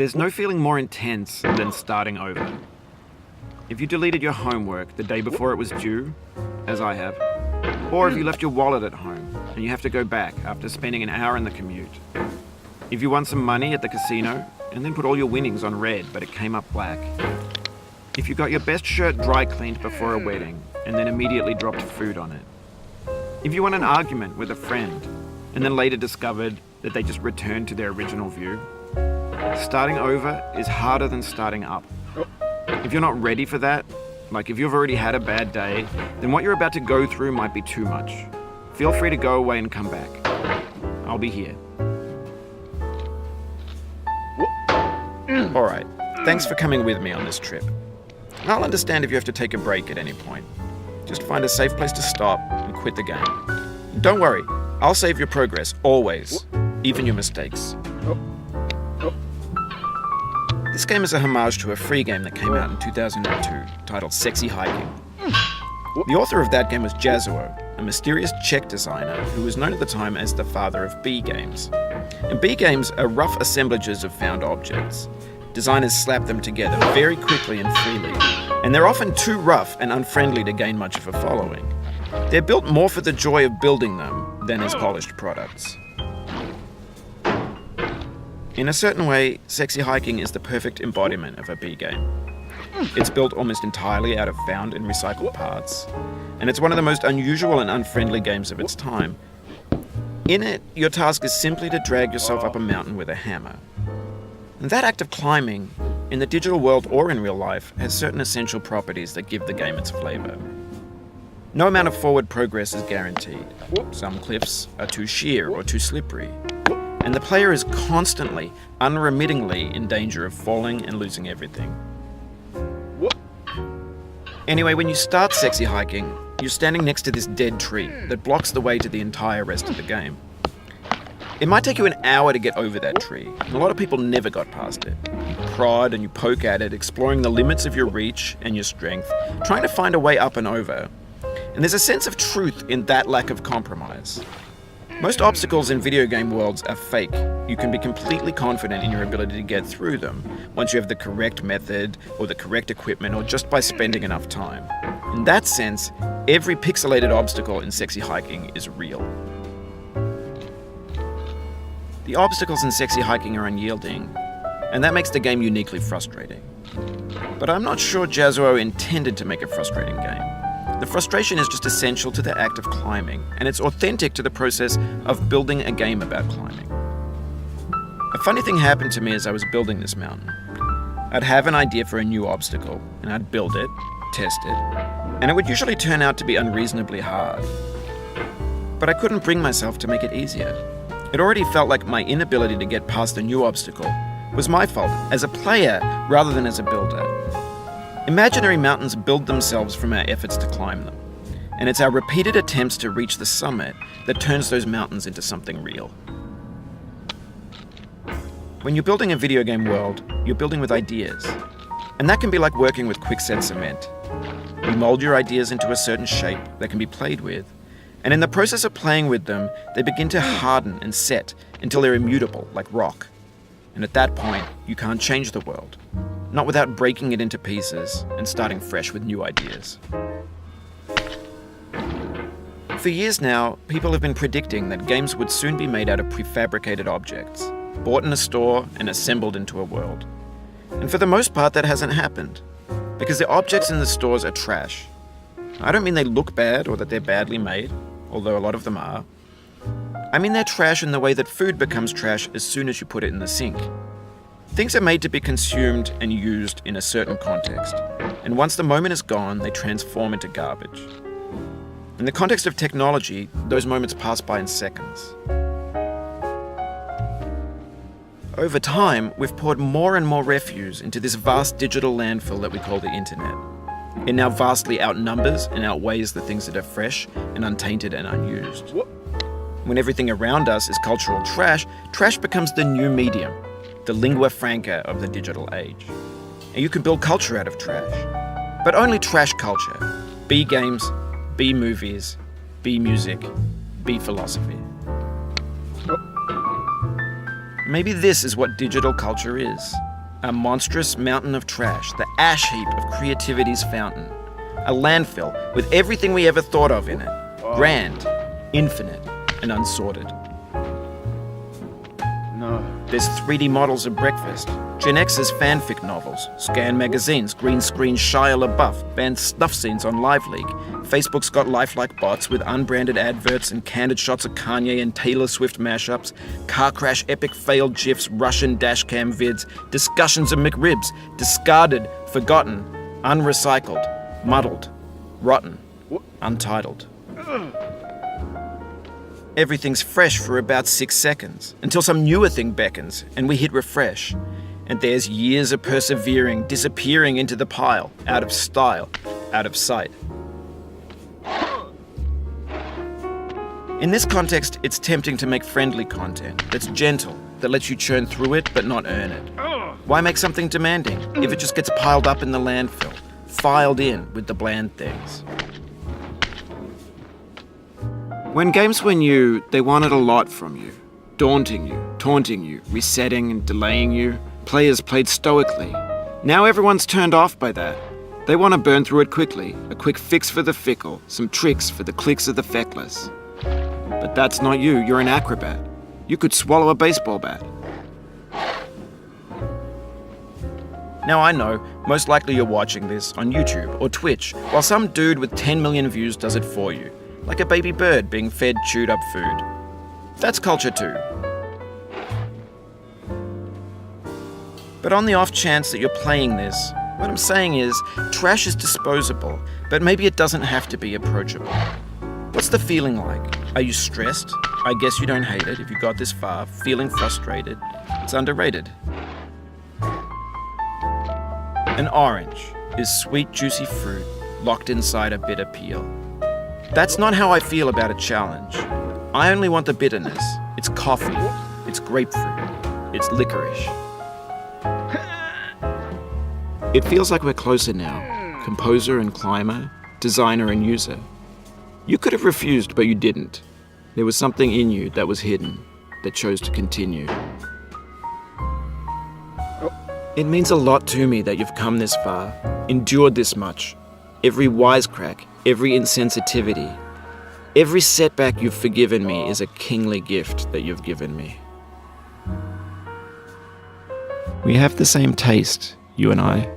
There's no feeling more intense than starting over. If you deleted your homework the day before it was due, as I have, or if you left your wallet at home and you have to go back after spending an hour in the commute. If you won some money at the casino and then put all your winnings on red but it came up black. If you got your best shirt dry cleaned before a wedding and then immediately dropped food on it. If you won an argument with a friend and then later discovered that they just returned to their original view. Starting over is harder than starting up. If you're not ready for that, like if you've already had a bad day, then what you're about to go through might be too much. Feel free to go away and come back. I'll be here. Alright, thanks for coming with me on this trip. I'll understand if you have to take a break at any point. Just find a safe place to stop and quit the game. Don't worry, I'll save your progress, always, even your mistakes. This game is a homage to a free game that came out in 2002, titled Sexy Hiking. The author of that game was Jazuo, a mysterious Czech designer who was known at the time as the father of B games. And B games are rough assemblages of found objects. Designers slap them together very quickly and freely, and they're often too rough and unfriendly to gain much of a following. They're built more for the joy of building them than as polished products. In a certain way, Sexy Hiking is the perfect embodiment of a B game. It's built almost entirely out of found and recycled parts, and it's one of the most unusual and unfriendly games of its time. In it, your task is simply to drag yourself up a mountain with a hammer. And that act of climbing, in the digital world or in real life, has certain essential properties that give the game its flavor. No amount of forward progress is guaranteed. Some cliffs are too sheer or too slippery. And the player is constantly, unremittingly in danger of falling and losing everything. Anyway, when you start Sexy Hiking, you're standing next to this dead tree that blocks the way to the entire rest of the game. It might take you an hour to get over that tree, and a lot of people never got past it. You prod and you poke at it, exploring the limits of your reach and your strength, trying to find a way up and over. And there's a sense of truth in that lack of compromise. Most obstacles in video game worlds are fake. You can be completely confident in your ability to get through them once you have the correct method or the correct equipment or just by spending enough time. In that sense, every pixelated obstacle in Sexy Hiking is real. The obstacles in Sexy Hiking are unyielding, and that makes the game uniquely frustrating. But I'm not sure Jazuo intended to make a frustrating game. The frustration is just essential to the act of climbing, and it's authentic to the process of building a game about climbing. A funny thing happened to me as I was building this mountain. I'd have an idea for a new obstacle, and I'd build it, test it, and it would usually turn out to be unreasonably hard. But I couldn't bring myself to make it easier. It already felt like my inability to get past a new obstacle was my fault as a player rather than as a builder. Imaginary mountains build themselves from our efforts to climb them, and it's our repeated attempts to reach the summit that turns those mountains into something real. When you're building a video game world, you're building with ideas, and that can be like working with quickset cement. You mold your ideas into a certain shape that can be played with, and in the process of playing with them, they begin to harden and set until they're immutable, like rock. And at that point, you can't change the world. Not without breaking it into pieces and starting fresh with new ideas. For years now, people have been predicting that games would soon be made out of prefabricated objects, bought in a store and assembled into a world. And for the most part, that hasn't happened, because the objects in the stores are trash. I don't mean they look bad or that they're badly made, although a lot of them are. I mean they're trash in the way that food becomes trash as soon as you put it in the sink. Things are made to be consumed and used in a certain context, and once the moment is gone, they transform into garbage. In the context of technology, those moments pass by in seconds. Over time, we've poured more and more refuse into this vast digital landfill that we call the internet. It now vastly outnumbers and outweighs the things that are fresh and untainted and unused. When everything around us is cultural trash, trash becomes the new medium, the lingua franca of the digital age. And you can build culture out of trash, but only trash culture. B games, B movies, B music, B philosophy. Maybe this is what digital culture is. A monstrous mountain of trash, the ash heap of creativity's fountain. A landfill with everything we ever thought of in it. Grand, infinite, and unsorted. No. There's 3D models of breakfast, Gen X's fanfic novels, scan magazines, green screen Shia LaBeouf, banned snuff scenes on Live League. Facebook's got lifelike bots with unbranded adverts and candid shots of Kanye and Taylor Swift mashups, car crash epic failed GIFs, Russian dashcam vids, discussions of McRibs, discarded, forgotten, unrecycled, muddled, rotten, untitled. Everything's fresh for about 6 seconds, until some newer thing beckons, and we hit refresh. And there's years of persevering, disappearing into the pile, out of style, out of sight. In this context, it's tempting to make friendly content that's gentle, that lets you churn through it but not earn it. Why make something demanding if it just gets piled up in the landfill, filed in with the bland things? When games were new, they wanted a lot from you. Daunting you, taunting you, resetting and delaying you. Players played stoically. Now everyone's turned off by that. They want to burn through it quickly, a quick fix for the fickle, some tricks for the clicks of the feckless. But that's not you, you're an acrobat. You could swallow a baseball bat. Now I know, most likely you're watching this on YouTube or Twitch, while some dude with 10 million views does it for you. Like a baby bird being fed chewed up food. That's culture too. But on the off chance that you're playing this, what I'm saying is, trash is disposable, but maybe it doesn't have to be approachable. What's the feeling like? Are you stressed? I guess you don't hate it if you got this far. Feeling frustrated? It's underrated. An orange is sweet, juicy fruit locked inside a bitter peel. That's not how I feel about a challenge. I only want the bitterness. It's coffee. It's grapefruit. It's licorice. It feels like we're closer now. Composer and climber, designer and user. You could have refused, but you didn't. There was something in you that was hidden, that chose to continue. It means a lot to me that you've come this far, endured this much. Every wisecrack, every insensitivity, every setback you've forgiven me is a kingly gift that you've given me. We have the same taste, you and I.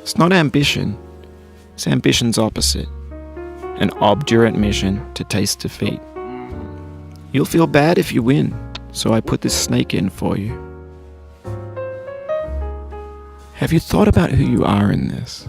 It's not ambition, it's ambition's opposite. An obdurate mission to taste defeat. You'll feel bad if you win, so I put this snake in for you. Have you thought about who you are in this?